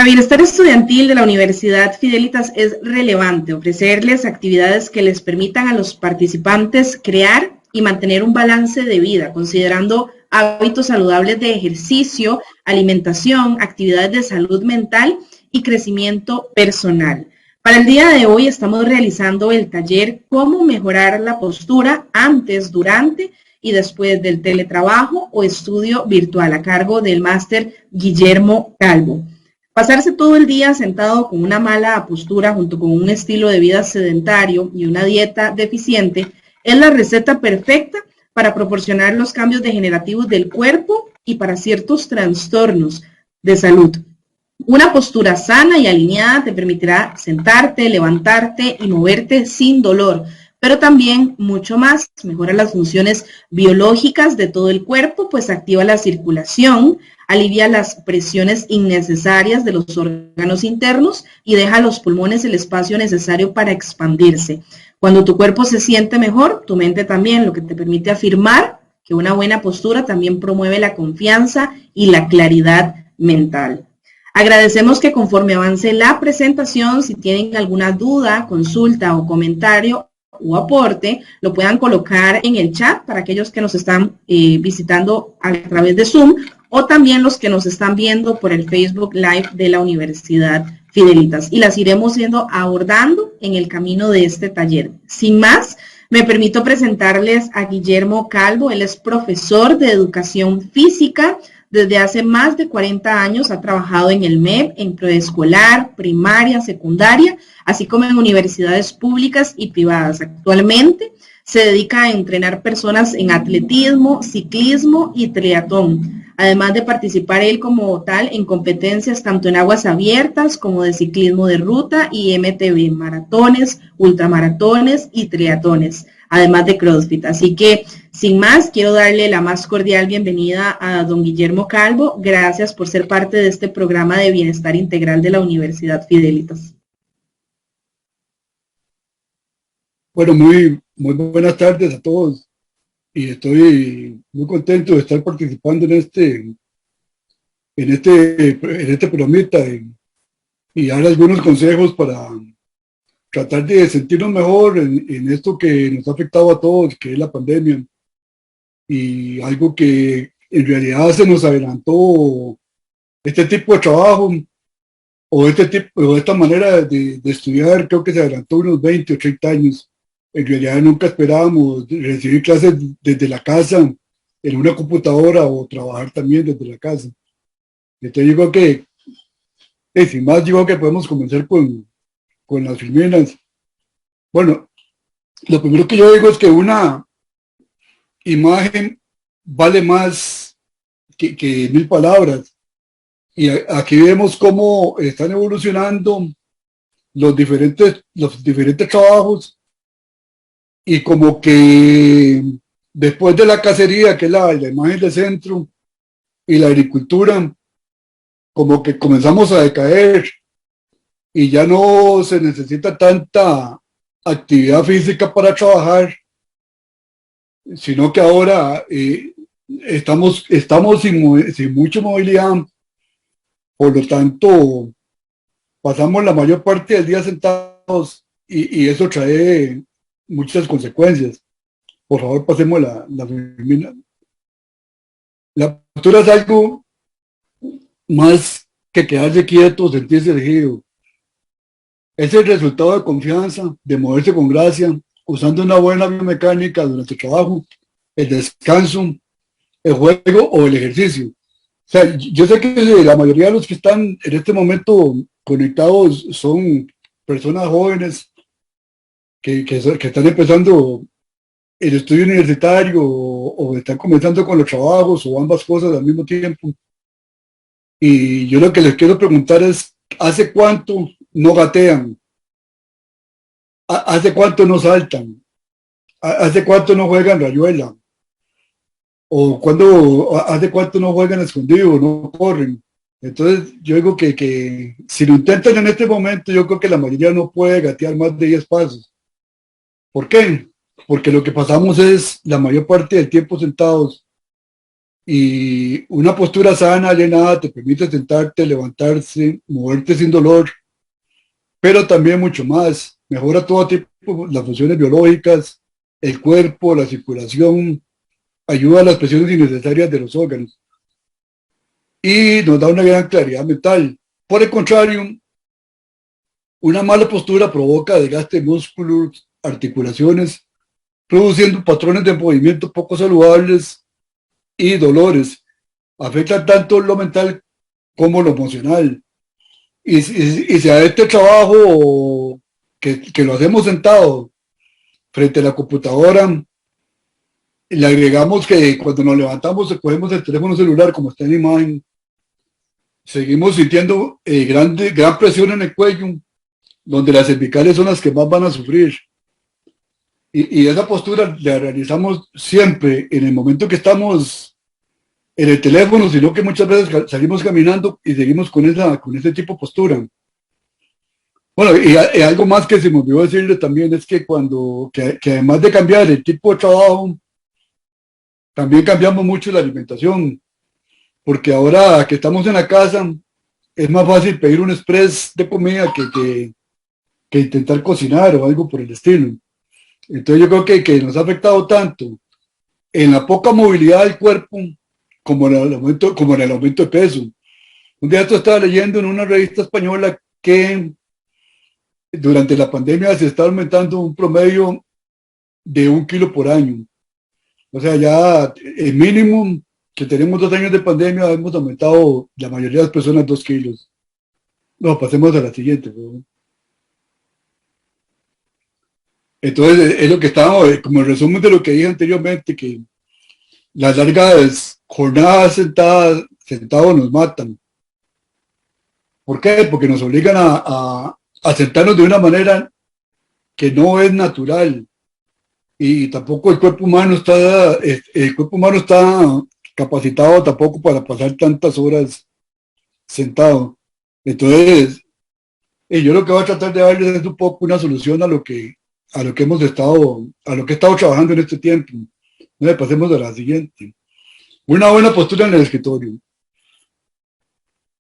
Para Bienestar Estudiantil de la Universidad Fidelitas es relevante ofrecerles actividades que les permitan a los participantes crear y mantener un balance de vida, considerando hábitos saludables de ejercicio, alimentación, actividades de salud mental y crecimiento personal. Para el día de hoy estamos realizando el taller Cómo mejorar la postura antes, durante y después del teletrabajo o estudio virtual a cargo del máster Guillermo Calvo. Pasarse todo el día sentado con una mala postura junto con un estilo de vida sedentario y una dieta deficiente es la receta perfecta para proporcionar los cambios degenerativos del cuerpo y para ciertos trastornos de salud. Una postura sana y alineada te permitirá sentarte, levantarte y moverte sin dolor, pero también mucho más. Mejora las funciones biológicas de todo el cuerpo, pues activa la circulación, alivia las presiones innecesarias de los órganos internos y deja a los pulmones el espacio necesario para expandirse. Cuando tu cuerpo se siente mejor, tu mente también, lo que te permite afirmar que una buena postura también promueve la confianza y la claridad mental. Agradecemos que conforme avance la presentación, si tienen alguna duda, consulta o comentario o aporte, lo puedan colocar en el chat para aquellos que nos están visitando a través de Zoom o también los que nos están viendo por el Facebook Live de la Universidad Fidelitas. Y las iremos abordando en el camino de este taller. Sin más, me permito presentarles a Guillermo Calvo. Él es profesor de Educación Física. Desde hace más de 40 años ha trabajado en el MEP, en preescolar, primaria, secundaria, así como en universidades públicas y privadas. Actualmente se dedica a entrenar personas en atletismo, ciclismo y triatlón, además de participar él como tal en competencias tanto en aguas abiertas como de ciclismo de ruta y MTB, maratones, ultramaratones y triatones, además de CrossFit. Así que, sin más, quiero darle la más cordial bienvenida a don Guillermo Calvo. Gracias por ser parte de este programa de Bienestar Integral de la Universidad Fidelitas. Bueno, muy buenas tardes a todos y estoy muy contento de estar participando en este programita y dar algunos consejos para tratar de sentirnos mejor en esto que nos ha afectado a todos, que es la pandemia, y algo que en realidad se nos adelantó este tipo de trabajo o esta manera de estudiar. Creo que se adelantó unos 20 o 30 años. En realidad nunca esperábamos recibir clases desde la casa, en una computadora, o trabajar también desde la casa. Entonces digo que, sin más, digo que podemos comenzar con las filminas. Bueno, lo primero que yo digo es que una imagen vale más que 1000 palabras. Y aquí vemos cómo están evolucionando los diferentes trabajos, y como que después de la cacería, que es la imagen de centro, y la agricultura, como que comenzamos a decaer y ya no se necesita tanta actividad física para trabajar, sino que ahora estamos sin mucha movilidad. Por lo tanto, pasamos la mayor parte del día sentados y eso trae muchas consecuencias. Por favor, pasemos la filmina. La postura es algo más que quedarse quieto, sentirse elegido. Es el resultado de confianza, de moverse con gracia, usando una buena biomecánica durante el trabajo, el descanso, el juego o el ejercicio. O sea, yo sé que la mayoría de los que están en este momento conectados son personas jóvenes que están empezando el estudio universitario o están comenzando con los trabajos o ambas cosas al mismo tiempo. Y yo lo que les quiero preguntar es, ¿hace cuánto no gatean? ¿Hace cuánto no saltan? ¿Hace cuánto no juegan rayuela? ¿O hace cuánto no juegan escondido, no corren? Entonces yo digo que si lo intentan en este momento, yo creo que la mayoría no puede gatear más de 10 pasos. ¿Por qué? Porque lo que pasamos es la mayor parte del tiempo sentados, Y una postura sana, llenada, te permite sentarte, levantarse, moverte sin dolor, pero también mucho más. Mejora todo tipo, las funciones biológicas, el cuerpo, la circulación, ayuda a las presiones innecesarias de los órganos y nos da una gran claridad mental. Por el contrario, una mala postura provoca desgaste de músculos, articulaciones, produciendo patrones de movimiento poco saludables y dolores. Afecta tanto lo mental como lo emocional. Y si a este trabajo que lo hacemos sentado frente a la computadora, le agregamos que cuando nos levantamos cogemos el teléfono celular, como está en la imagen, seguimos sintiendo gran presión en el cuello, donde las cervicales son las que más van a sufrir. Y esa postura la realizamos siempre en el momento que estamos en el teléfono, sino que muchas veces salimos caminando y seguimos con ese tipo de postura. Bueno, y algo más que se me olvidó decirle también es que que además de cambiar el tipo de trabajo, también cambiamos mucho la alimentación, porque ahora que estamos en la casa, es más fácil pedir un express de comida que intentar cocinar o algo por el estilo. Entonces yo creo que nos ha afectado tanto en la poca movilidad del cuerpo como en el aumento de peso. Un día esto estaba leyendo en una revista española que durante la pandemia se está aumentando un promedio de 1 kilo por año. O sea, ya el mínimo que tenemos 2 años de pandemia hemos aumentado la mayoría de las personas 2 kilos. No, pasemos a la siguiente, ¿no? Entonces, es lo que estábamos, como el resumen de lo que dije anteriormente, que las largas jornadas sentados nos matan. ¿Por qué? Porque nos obligan a sentarnos de una manera que no es natural. Y tampoco el cuerpo humano está capacitado tampoco para pasar tantas horas sentado. Entonces, yo lo que voy a tratar de darles es un poco una solución a lo que he estado trabajando en este tiempo. No, pasemos a la siguiente. Una buena postura en el escritorio.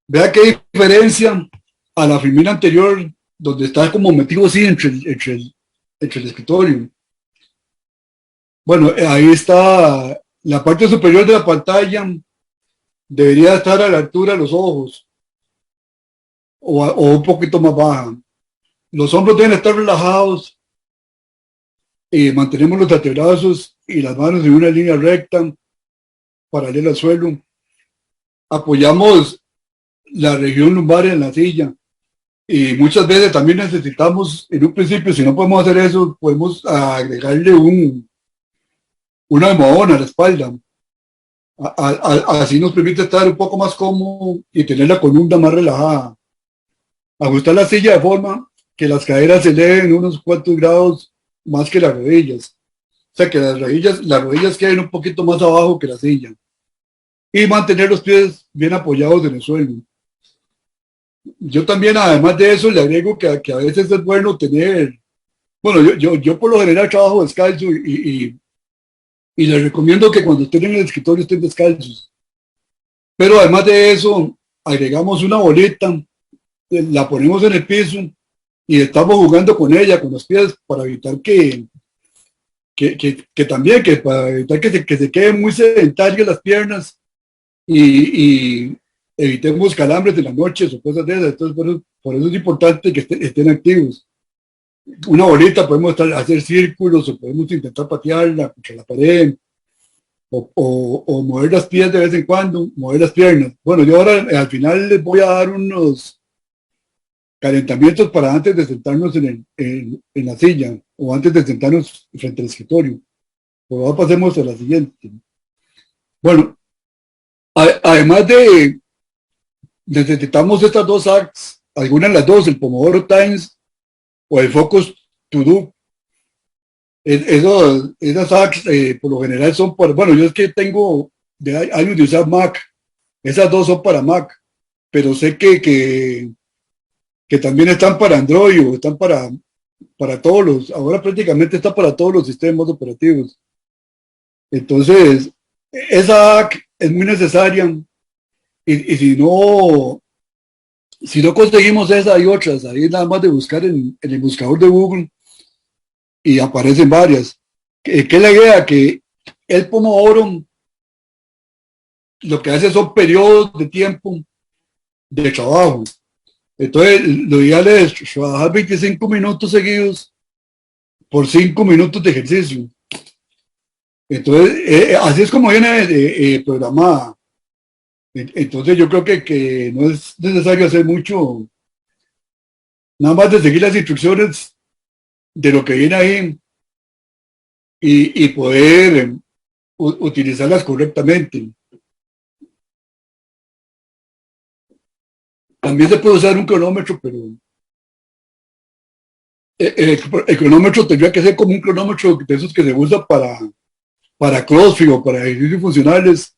Vea qué diferencia a la filmina anterior, donde está como metido así entre el escritorio. Bueno, ahí está la parte superior de la pantalla, debería estar a la altura de los ojos o un poquito más baja. Los hombros deben estar relajados y mantenemos los antebrazos y las manos en una línea recta, paralela al suelo. Apoyamos la región lumbar en la silla y muchas veces también necesitamos, en un principio, si no podemos hacer eso, podemos agregarle una almohadón a la espalda. Así nos permite estar un poco más cómodo y tener la columna más relajada. Ajustar la silla de forma que las caderas se eleven unos cuantos grados más que las rodillas. O sea, que las rodillas queden un poquito más abajo que la silla. Y mantener los pies bien apoyados en el suelo. Yo también, además de eso, le agrego que a veces es bueno tener, bueno, yo por lo general trabajo descalzo y les recomiendo que cuando estén en el escritorio estén descalzos. Pero además de eso, agregamos una boleta, la ponemos en el piso y estamos jugando con ella, con los pies, para evitar para evitar que se queden muy sedentarias las piernas y evitemos calambres de las noches o cosas de esas. Entonces, por eso es importante que estén activos. Una bolita podemos hacer círculos o podemos intentar patearla contra la pared o mover las pies de vez en cuando, mover las piernas. Bueno, yo ahora al final les voy a dar unos calentamientos para antes de sentarnos en la silla o antes de sentarnos frente al escritorio. Pero ahora pasemos a la siguiente. Bueno, además necesitamos estas dos apps, algunas de las dos, el Pomodoro Times o el Focus To Do. Esas apps por lo general son bueno, yo es que tengo años de usar Mac, esas dos son para Mac, pero sé que también están para Android o están para ahora prácticamente está para todos los sistemas operativos. Entonces, Esa app es muy necesaria y si no conseguimos esa, hay otras, ahí nada más de buscar en el buscador de Google y aparecen varias. ¿Qué es la idea? Que el Pomodoro lo que hace son periodos de tiempo de trabajo. Entonces, lo ideal es trabajar 25 minutos seguidos por 5 minutos de ejercicio. Entonces, así es como viene programada. Entonces, yo creo que no es necesario hacer mucho, nada más de seguir las instrucciones de lo que viene ahí y poder utilizarlas correctamente. También se puede usar un cronómetro, pero el cronómetro tendría que ser como un cronómetro de esos que se usa para CrossFit o para ejercicios funcionales,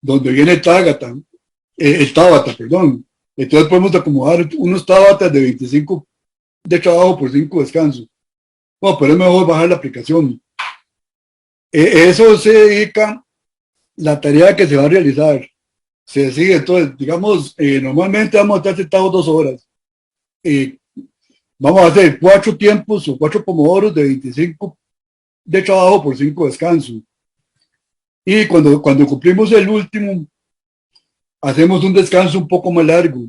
donde viene el Tabata, perdón. Entonces podemos acomodar unos Tabatas de 25 de trabajo por 5 descansos. No, pero es mejor bajar la aplicación. Eso se dedica la tarea que se va a realizar. Se sigue, entonces, digamos, normalmente vamos a estar sentados 2 horas. Vamos a hacer 4 tiempos o 4 pomodoros de 25 de trabajo por 5 descansos. Y cuando cumplimos el último, hacemos un descanso un poco más largo.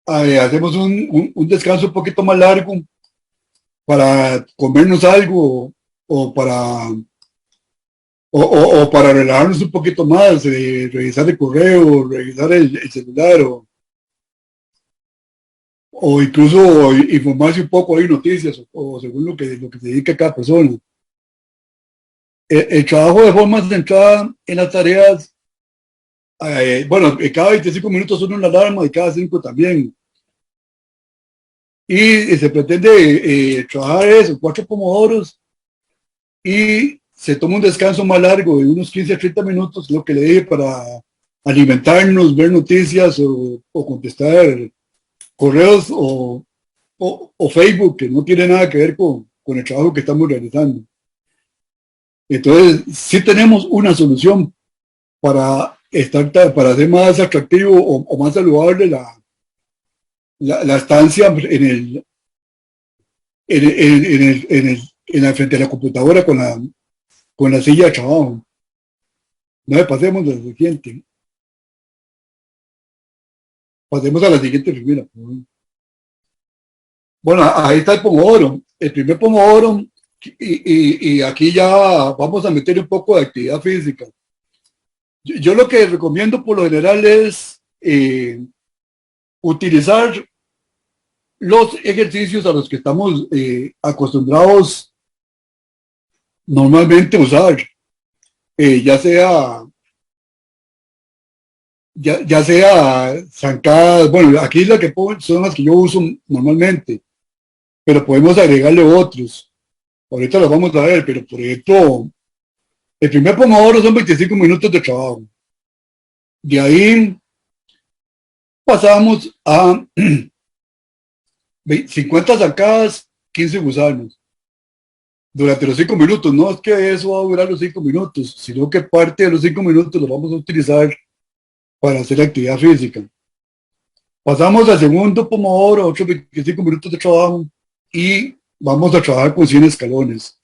Hacemos un descanso un poquito más largo para comernos algo o para relajarnos un poquito más, revisar el correo, revisar el celular o incluso informarse un poco de noticias o según lo que se dedica cada persona. El trabajo de forma centrada en las tareas, bueno, cada 25 minutos suena una alarma y cada 5 también. Y se pretende trabajar eso, 4 pomodoros y se toma un descanso más largo de unos 15 a 30 minutos, lo que le dije, para alimentarnos, ver noticias o contestar correos o Facebook, que no tiene nada que ver con el trabajo que estamos realizando. Entonces, sí tenemos una solución para hacer más atractivo o más saludable la estancia frente a la computadora con la silla de trabajo. No le pasemos a la siguiente. Pasemos a la siguiente primera. Bueno, ahí está el pomodoro. El primer pomodoro, y aquí ya vamos a meter un poco de actividad física. Yo lo que recomiendo por lo general es utilizar los ejercicios a los que estamos acostumbrados normalmente a usar, ya sea zancadas, bueno, aquí las que son las que yo uso normalmente, pero podemos agregarle otros. Ahorita los vamos a ver, pero por ejemplo, el primer pomodoro son 25 minutos de trabajo. De ahí pasamos a 50 zancadas, 15 gusanos. Durante los 5 minutos, no es que eso va a durar los 5 minutos, sino que parte de los 5 minutos los vamos a utilizar para hacer actividad física. Pasamos al segundo pomodoro, otros 25 minutos de trabajo y vamos a trabajar con 100 escalones.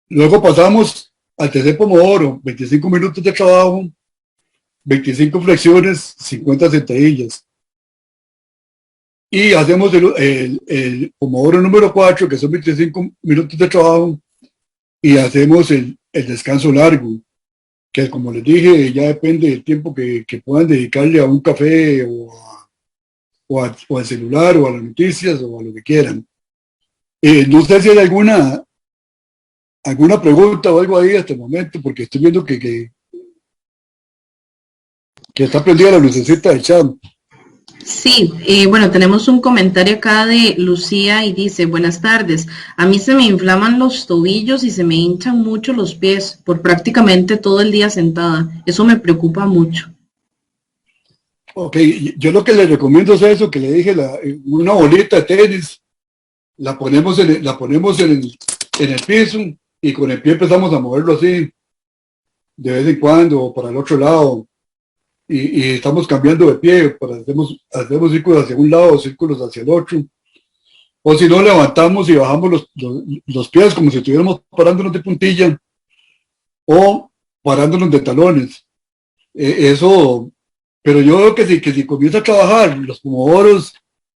Luego pasamos al tercer pomodoro, 25 minutos de trabajo, 25 flexiones, 50 sentadillas. Y hacemos el pomodoro número 4, que son 25 minutos de trabajo, y hacemos el descanso largo, que como les dije, ya depende del tiempo que puedan dedicarle a un café o al celular o a las noticias o a lo que quieran. No sé si hay alguna pregunta o algo ahí hasta el momento, porque estoy viendo que está prendida la lucecita del chat. Sí, bueno, tenemos un comentario acá de Lucía y dice, buenas tardes, a mí se me inflaman los tobillos y se me hinchan mucho los pies por prácticamente todo el día sentada. Eso me preocupa mucho. Ok, yo lo que le recomiendo es eso, que le dije, una bolita de tenis, la ponemos en el piso y con el pie empezamos a moverlo así, de vez en cuando, o para el otro lado, y estamos cambiando de pie, hacemos círculos hacia un lado, círculos hacia el otro, o si no, levantamos y bajamos los pies como si estuviéramos parándonos de puntilla, o parándonos de talones. Eso, pero yo veo que si comienza a trabajar los pomodoros,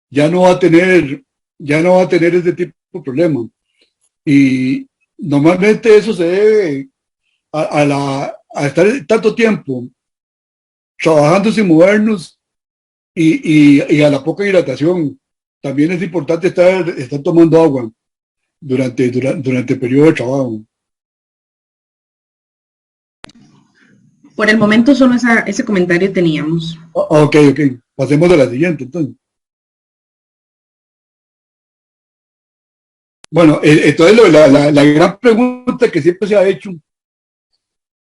ya no va a tener, ya no va a tener ese tipo de problema. Y normalmente eso se debe a estar tanto tiempo trabajando sin movernos y a la poca hidratación. También es importante estar tomando agua durante el periodo de trabajo. Por el momento solo ese comentario teníamos. Ok. Pasemos a la siguiente, entonces. Bueno, entonces la gran pregunta que siempre se ha hecho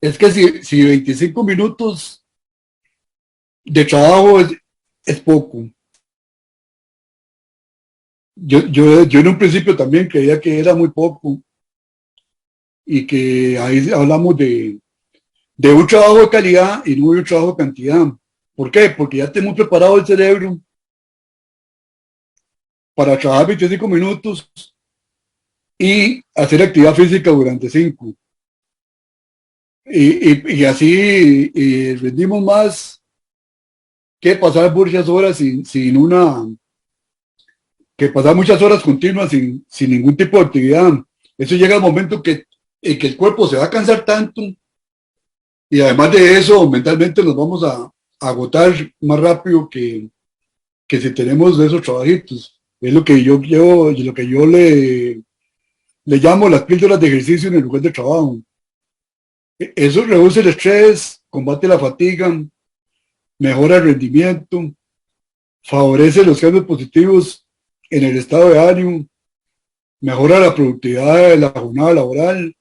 es que si 25 minutos de trabajo es poco. Yo en un principio también creía que era muy poco y que ahí hablamos de un trabajo de calidad y no de un trabajo de cantidad. ¿Por qué? Porque ya tenemos preparado el cerebro para trabajar 25 minutos y hacer actividad física durante 5. Y así rendimos más que pasar muchas horas que pasar muchas horas continuas sin ningún tipo de actividad. Eso llega al momento en que el cuerpo se va a cansar tanto y además de eso, mentalmente nos vamos a agotar más rápido que si tenemos de esos trabajitos. Es lo que yo le llamo las píldoras de ejercicio en el lugar de trabajo. Eso reduce el estrés, combate la fatiga, mejora el rendimiento, favorece los cambios positivos en el estado de ánimo, mejora la productividad de la jornada laboral,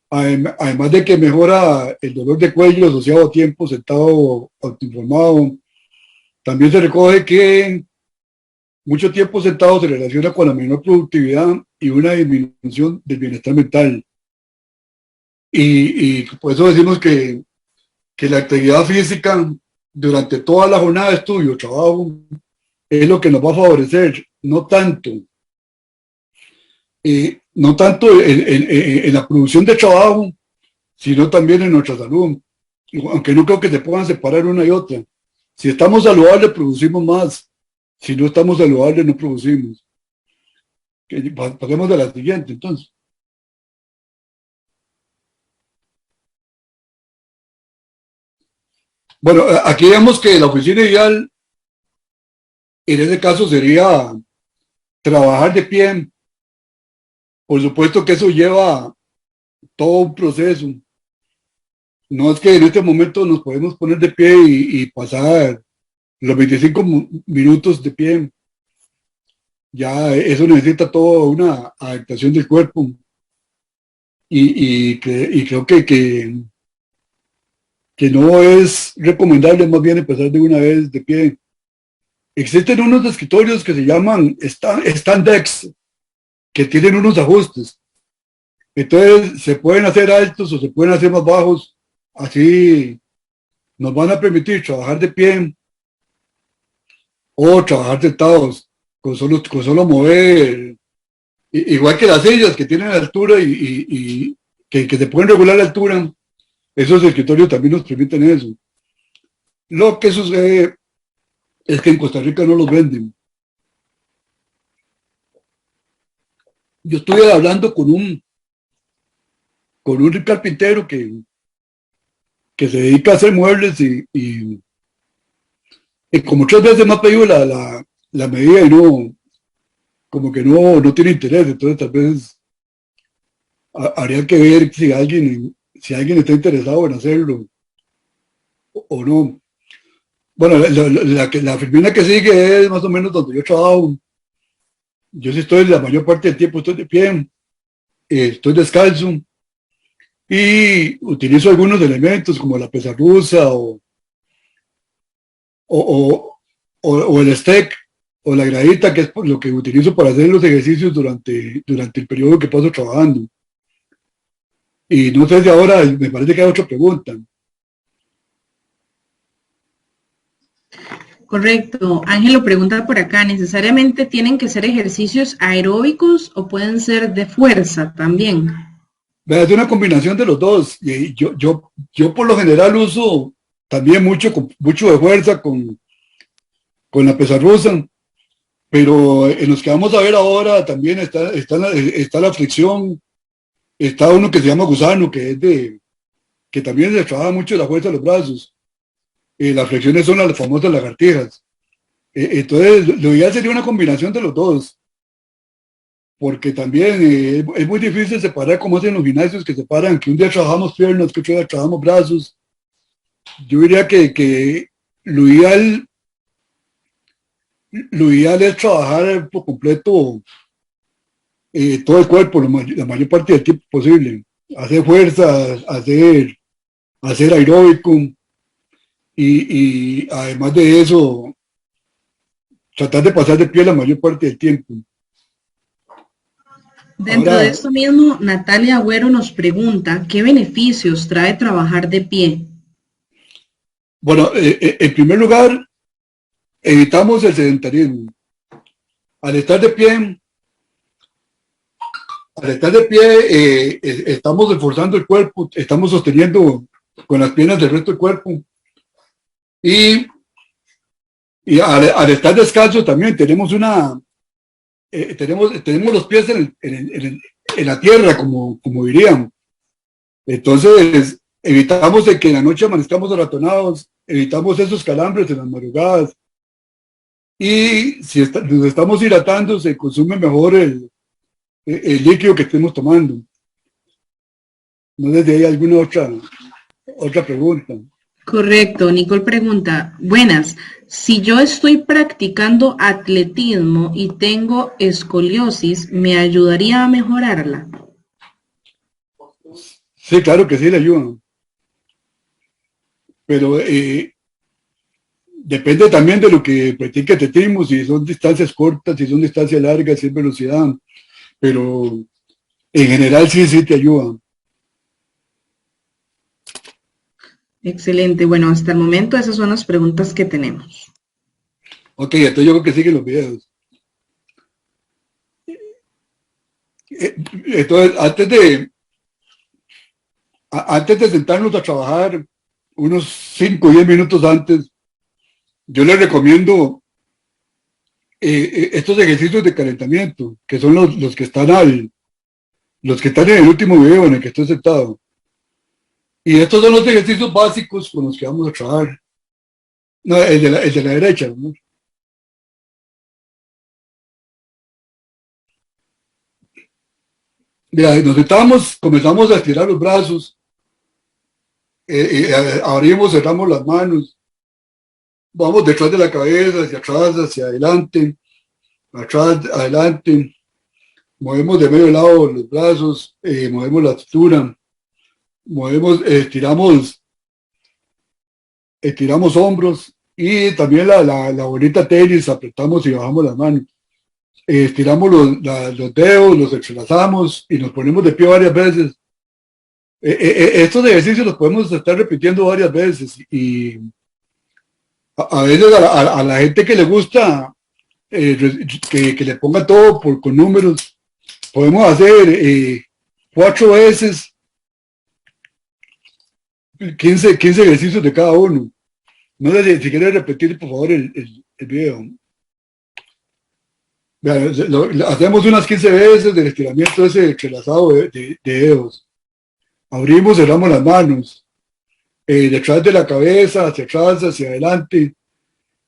además de que mejora el dolor de cuello asociado a tiempo sentado autoinformado. También se recoge que mucho tiempo sentado se relaciona con la menor productividad y una disminución del bienestar mental. Y por eso decimos que la actividad física durante toda la jornada de estudio, trabajo, es lo que nos va a favorecer, no tanto en la producción de trabajo, sino también en nuestra salud. Aunque no creo que se puedan separar una y otra. Si estamos saludables, producimos más. Si no estamos saludables, no producimos. Pasemos a la siguiente, entonces. Bueno, aquí vemos que la oficina ideal en este caso sería trabajar de pie. Por supuesto que eso lleva todo un proceso. No es que en este momento nos podemos poner de pie y pasar los 25 minutos de pie. Ya eso necesita toda una adaptación del cuerpo. Y creo que no es recomendable más bien empezar de una vez de pie. Existen unos escritorios que se llaman Standex, que tienen unos ajustes. Entonces se pueden hacer altos o se pueden hacer más bajos. Así nos van a permitir trabajar de pie o trabajar sentados con solo mover. Igual que las sillas que tienen altura y que se pueden regular la altura, esos escritorios también nos permiten eso. Lo que sucede es que en Costa Rica no los venden. Yo estuve hablando con un carpintero que se dedica a hacer muebles y como 3 veces me ha pedido la medida y no, como que no tiene interés. Entonces tal vez habría que ver si alguien está interesado en hacerlo o no. Bueno, la oficina que sigue es más o menos donde yo trabajo. Yo sí estoy la mayor parte del tiempo, estoy de pie, estoy descalzo y utilizo algunos elementos como la pesa rusa o el step o la gradita, que es lo que utilizo para hacer los ejercicios durante el periodo que paso trabajando. Y no sé si ahora, me parece que hay otra pregunta. Correcto. Ángelo pregunta por acá, ¿necesariamente tienen que ser ejercicios aeróbicos o pueden ser de fuerza también? Vea, es una combinación de los dos. Y yo por lo general uso también mucho de fuerza con la pesa rusa, pero en los que vamos a ver ahora también está la fricción, está uno que se llama gusano, que también se trabaja mucho la fuerza de los brazos. Las flexiones son las famosas lagartijas. Entonces, lo ideal sería una combinación de los dos, porque también es muy difícil separar como hacen los gimnasios, que separan que un día trabajamos piernas, que otro día trabajamos brazos. Yo diría que lo ideal, lo ideal es trabajar por completo todo el cuerpo, la mayor parte del tiempo posible. Hacer fuerza, hacer aeróbico y además de eso, tratar de pasar de pie la mayor parte del tiempo. Dentro de Ahora, esto mismo, Natalia Agüero nos pregunta, ¿qué beneficios trae trabajar de pie? bueno, en primer lugar, evitamos el sedentarismo. Al estar de pie, estamos esforzando el cuerpo, estamos sosteniendo con las piernas del resto del cuerpo y, y al estar descalzo también tenemos los pies en la tierra, como dirían. Entonces, evitamos de que en la noche amanezcamos arratonados, evitamos esos calambres en las madrugadas y si nos estamos hidratando, se consume mejor el líquido que estemos tomando. No sé si hay alguna otra pregunta. Correcto, Nicole pregunta, buenas, si yo estoy practicando atletismo y tengo escoliosis, ¿me ayudaría a mejorarla? Sí, claro que sí le ayudan, pero depende también de lo que practique atletismo, si son distancias cortas, si son distancias largas, si es velocidad, pero en general sí te ayudan. Excelente, bueno, hasta el momento esas son las preguntas que tenemos. Ok, entonces yo creo que siguen los videos. Entonces, antes de sentarnos a trabajar, unos 5 o 10 minutos antes, yo les recomiendo estos ejercicios de calentamiento, que son los que están en el último video en el que estoy sentado. Y estos son los ejercicios básicos con los que vamos a trabajar. No, el de la derecha, ¿no? Mira, nos sentamos, comenzamos a estirar los brazos, abrimos, cerramos las manos, vamos detrás de la cabeza, hacia atrás, hacia adelante, atrás, adelante, movemos de medio lado los brazos, movemos la cintura, movemos, estiramos hombros y también la bolita tenis, apretamos y bajamos las manos. Estiramos los dedos, los entrelazamos y nos ponemos de pie varias veces. Estos ejercicios los podemos estar repitiendo varias veces y a veces a la gente que le gusta que le ponga todo con números, podemos hacer 4 veces 15 ejercicios de cada uno. No sé si quieres repetir por favor el video. Vean, hacemos unas 15 veces del estiramiento ese entrelazado de dedos. Abrimos, cerramos las manos, detrás de la cabeza, hacia atrás, hacia adelante,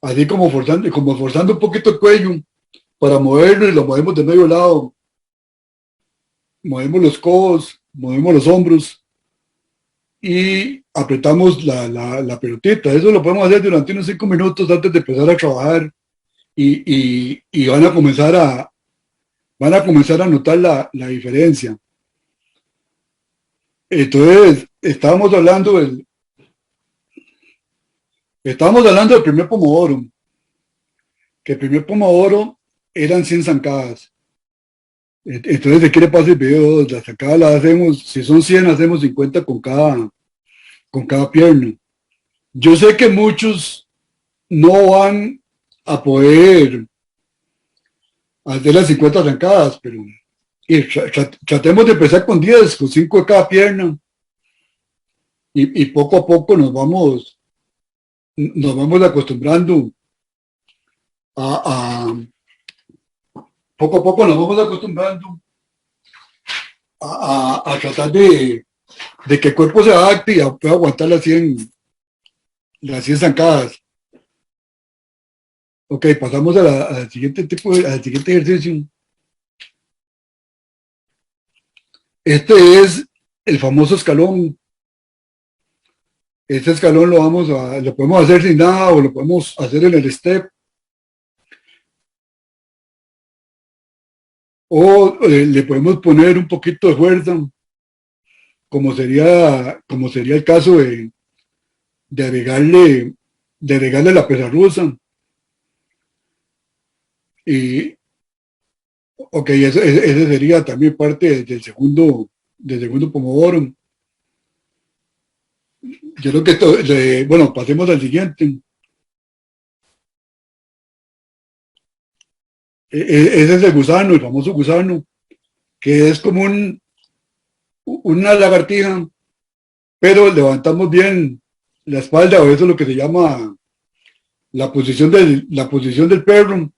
así como forzando un poquito el cuello para moverlo y lo movemos de medio lado. Movemos los codos, movemos los hombros y apretamos la pelotita. Eso lo podemos hacer durante unos 5 minutos antes de empezar a trabajar y van a comenzar a notar la diferencia. Entonces, estábamos hablando del primer pomodoro, que el primer pomodoro eran 100 zancadas. Entonces, ¿de qué le pasa el video 2? La zancada la hacemos, si son 100, hacemos 50 con cada pierna. Yo sé que muchos no van a poder hacer las 50 zancadas, pero tratemos de empezar con 10, con 5 de cada pierna, y poco a poco nos vamos acostumbrando poco a poco nos vamos acostumbrando a tratar de que el cuerpo se adapte y pueda aguantar las 100 zancadas. Ok, pasamos al siguiente ejercicio. Este es el famoso escalón. Este escalón lo podemos hacer sin nada o lo podemos hacer en el step. O le podemos poner un poquito de fuerza, como sería el caso de agregarle la pesa rusa. Y, ok, ese sería también parte del segundo Pomodoro. Yo creo que bueno, pasemos al siguiente. Ese es el gusano, el famoso gusano, que es como una lagartija, pero levantamos bien la espalda, o eso es lo que se llama la posición del perro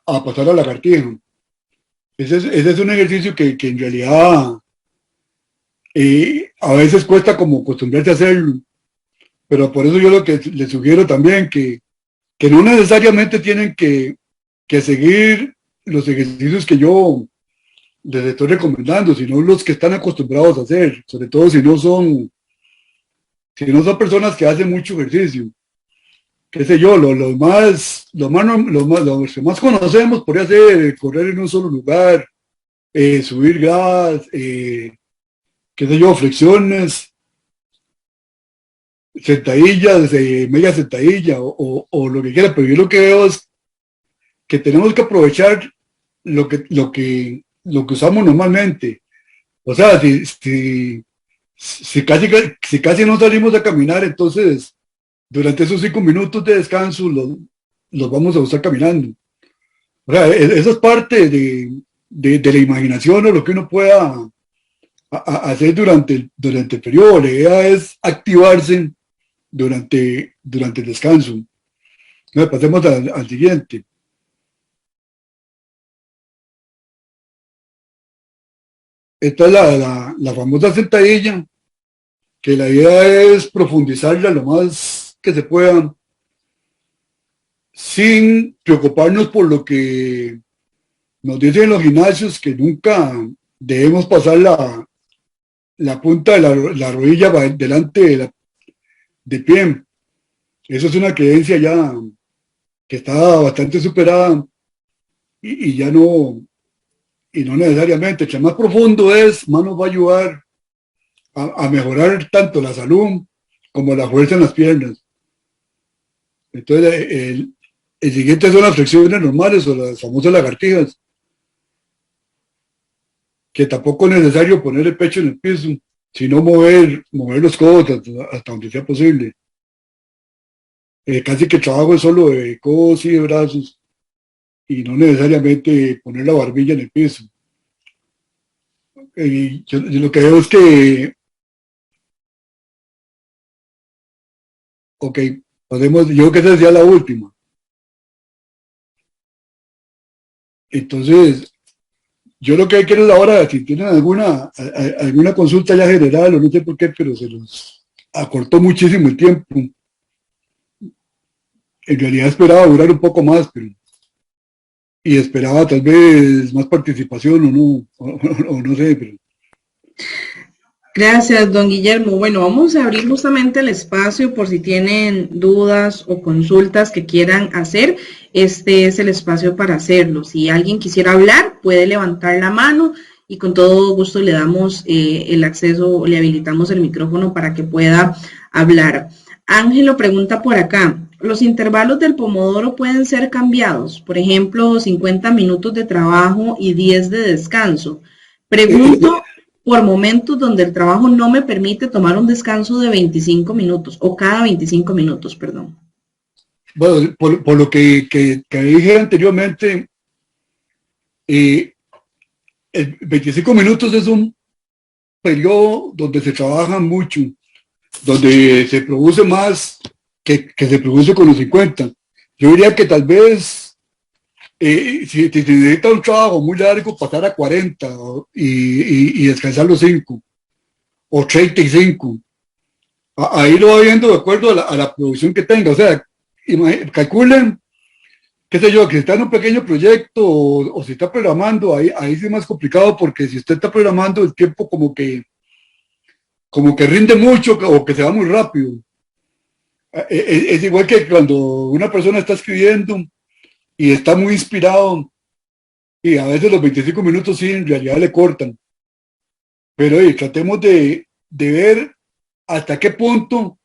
a pasar a la lagartija. Ese es un ejercicio que en realidad a veces cuesta como acostumbrarse a hacerlo, pero por eso yo lo que les sugiero también que no necesariamente tienen que seguir los ejercicios que yo les estoy recomendando, sino los que están acostumbrados a hacer, sobre todo si no son personas que hacen mucho ejercicio. Qué sé yo, los que más conocemos podría ser correr en un solo lugar, subir gradas, qué sé yo, flexiones, sentadillas, media sentadilla o lo que quiera, pero yo lo que veo es que tenemos que aprovechar lo que usamos normalmente. O sea, si casi no salimos a caminar, entonces durante esos 5 minutos de descanso los vamos a usar caminando. O sea, eso es parte de la imaginación o lo que uno pueda hacer durante el periodo. La idea es activarse durante el descanso. Entonces, pasemos al siguiente. Esta es la famosa sentadilla, que la idea es profundizarla lo más que se pueda, sin preocuparnos por lo que nos dicen los gimnasios, que nunca debemos pasar la punta de la rodilla delante de pie. Eso es una creencia ya que está bastante superada y ya no necesariamente. Entre más profundo es, más nos va a ayudar a mejorar tanto la salud como la fuerza en las piernas. Entonces, el siguiente son las flexiones normales o las famosas lagartijas, que tampoco es necesario poner el pecho en el piso, sino mover los codos hasta donde sea posible. Casi que el trabajo es solo de codos y de brazos, y no necesariamente poner la barbilla en el piso. Yo lo que veo es que, ok, yo creo que esa sería la última. Entonces, yo lo que quiero ahora, si tienen alguna consulta ya general, o no sé por qué, pero se los acortó muchísimo el tiempo. En realidad esperaba durar un poco más, y esperaba tal vez más participación o no sé, pero... Gracias, don Guillermo. Bueno, vamos a abrir justamente el espacio por si tienen dudas o consultas que quieran hacer. Este es el espacio para hacerlo. Si alguien quisiera hablar, puede levantar la mano y con todo gusto le damos el acceso, le habilitamos el micrófono para que pueda hablar. Ángelo pregunta por acá, ¿los intervalos del pomodoro pueden ser cambiados? Por ejemplo, 50 minutos de trabajo y 10 de descanso. Pregunto por momentos donde el trabajo no me permite tomar un descanso de 25 minutos o cada 25 minutos, perdón. Bueno, por lo que dije anteriormente, eh, el 25 minutos es un periodo donde se trabaja mucho, donde se produce más que se produce con los 50. Yo diría que tal vez, si se necesita un trabajo muy largo, pasar a 40 y descansar los 5 o 35. Ahí lo va viendo de acuerdo a la producción que tenga. O sea, calculen, qué sé yo, que si está en un pequeño proyecto o si está programando, ahí sí es más complicado porque si usted está programando el tiempo como que rinde mucho o que se va muy rápido. Es igual que cuando una persona está escribiendo y está muy inspirado y a veces los 25 minutos sí en realidad le cortan. Pero tratemos de ver hasta qué punto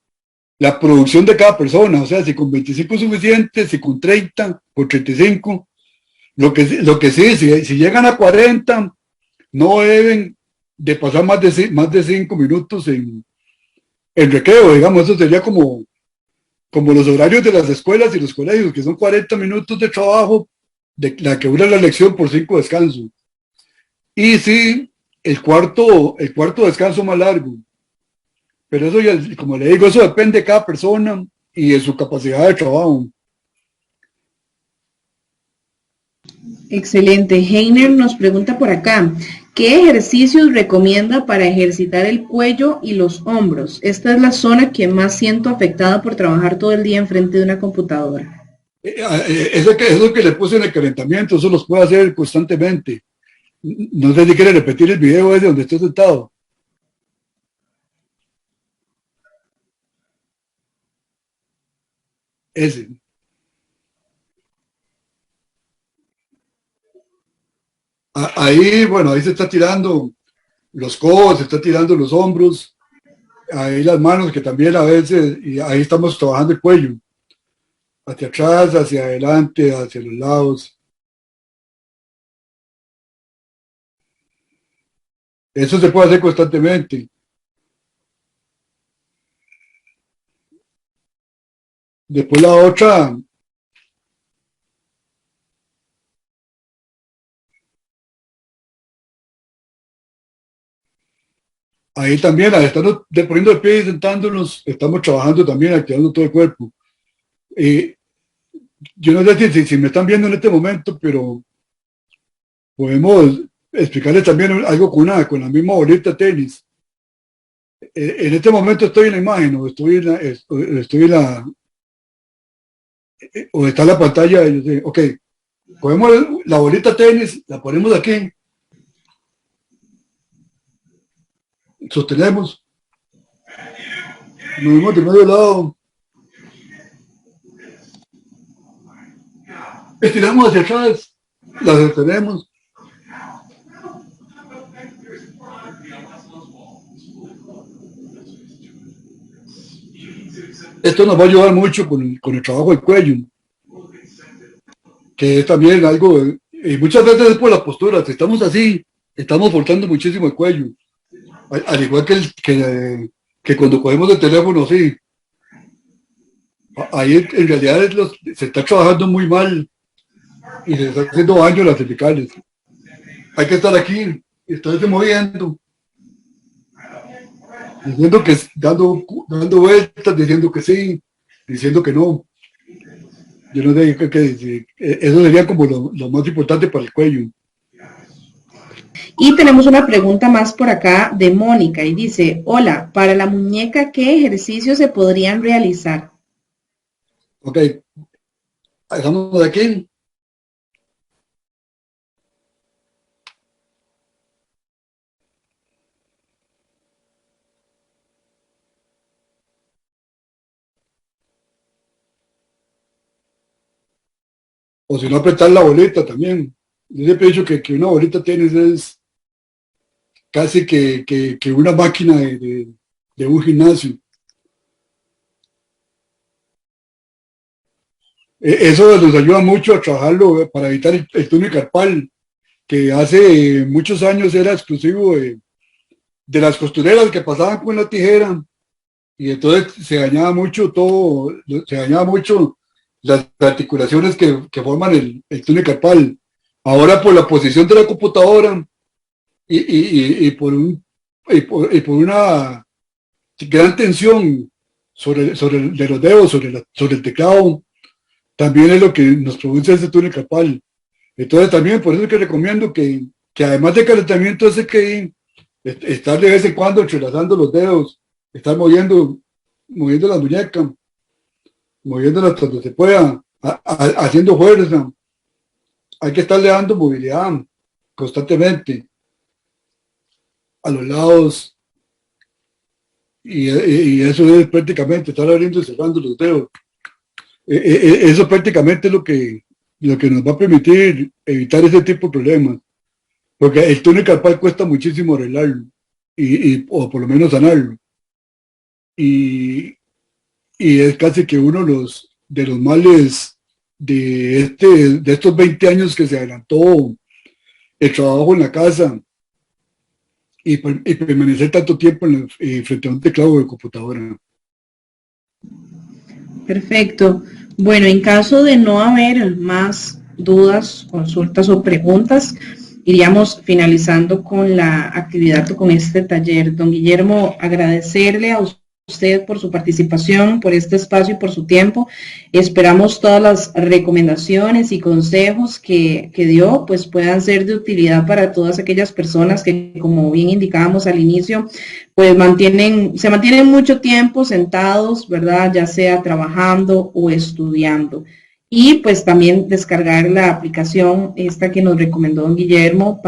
la producción de cada persona, o sea, si con 25 es suficiente, si con 30, con 35, lo que sí, si llegan a 40, no deben de pasar más de 5 minutos en recreo, digamos, eso sería como los horarios de las escuelas y los colegios, que son 40 minutos de trabajo, de la que dura la lección por 5 descansos. Y sí, el cuarto descanso más largo. Pero eso ya, como le digo, eso depende de cada persona y de su capacidad de trabajo. Excelente. Heiner nos pregunta por acá, ¿qué ejercicios recomienda para ejercitar el cuello y los hombros? Esta es la zona que más siento afectada por trabajar todo el día enfrente de una computadora. Eso que le puse en el calentamiento, eso los puede hacer constantemente. No sé si quiere repetir el video ese donde estoy sentado. Ese. Ahí, bueno, ahí se está tirando los codos, se está tirando los hombros, ahí las manos que también a veces, y ahí estamos trabajando el cuello, hacia atrás, hacia adelante, hacia los lados. Eso se puede hacer constantemente. Después la otra, ahí también, al estarnos poniendo de pie y sentándonos, estamos trabajando también, activando todo el cuerpo. Eh, yo no sé si me están viendo en este momento, pero podemos explicarles también algo con la misma bolita de tenis. En este momento estoy en la imagen, o o está la pantalla, yo sé, ok, cogemos la bolita de tenis, la ponemos aquí, sostenemos, nos vemos de medio lado, estiramos hacia atrás, la sostenemos. Esto nos va a ayudar mucho con el trabajo del cuello, que es también algo, y muchas veces es por la postura, si estamos así, estamos forzando muchísimo el cuello, al igual que cuando cogemos el teléfono, sí, ahí en realidad se está trabajando muy mal y se está haciendo daño a las cervicales. Hay que estar aquí, estarse moviendo, diciendo que dando vueltas, diciendo que sí, diciendo que no. Yo no sé, eso sería como lo más importante para el cuello. Y tenemos una pregunta más por acá de Mónica y dice, hola, para la muñeca, ¿qué ejercicios se podrían realizar? Ok, dejamos de aquí. O si no, apretar la boleta también. Yo siempre he dicho que una bolita de tenis es casi que una máquina de un gimnasio. Eso nos ayuda mucho a trabajarlo para evitar el túnel carpal, que hace muchos años era exclusivo de las costureras que pasaban con la tijera y entonces se dañaba mucho todo, se dañaba mucho las articulaciones que forman el túnel carpal. Ahora por la posición de la computadora y por una gran tensión de los dedos, sobre el teclado, también es lo que nos produce ese túnel carpal. Entonces también por eso es que recomiendo que además de calentamiento ese que estar de vez en cuando entrelazando los dedos, estar moviendo la muñeca, moviéndolas cuando se pueda, haciendo fuerza. Hay que estarle dando movilidad constantemente a los lados y eso es prácticamente estar abriendo y cerrando los dedos. Eso prácticamente es lo que nos va a permitir evitar ese tipo de problemas. Porque el túnel carpal cuesta muchísimo arreglarlo, o por lo menos sanarlo. Y, y es casi que uno de los males de estos 20 años que se adelantó el trabajo en la casa y permanecer tanto tiempo frente a un teclado de computadora. Perfecto. Bueno, en caso de no haber más dudas, consultas o preguntas, iríamos finalizando con la actividad o con este taller. Don Guillermo, agradecerle a usted por su participación, por este espacio y por su tiempo. Esperamos todas las recomendaciones y consejos que dio, pues puedan ser de utilidad para todas aquellas personas que, como bien indicábamos al inicio, pues se mantienen mucho tiempo sentados, ¿verdad? Ya sea trabajando o estudiando. Y pues también descargar la aplicación esta que nos recomendó don Guillermo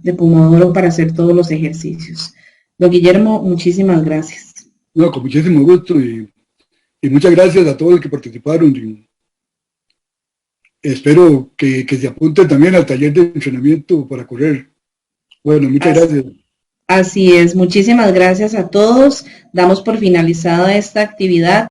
de Pomodoro para hacer todos los ejercicios. Don Guillermo, muchísimas gracias. No, con muchísimo gusto y muchas gracias a todos los que participaron. Y espero que se apunten también al taller de entrenamiento para correr. Bueno, muchas gracias. Así es, muchísimas gracias a todos. Damos por finalizada esta actividad.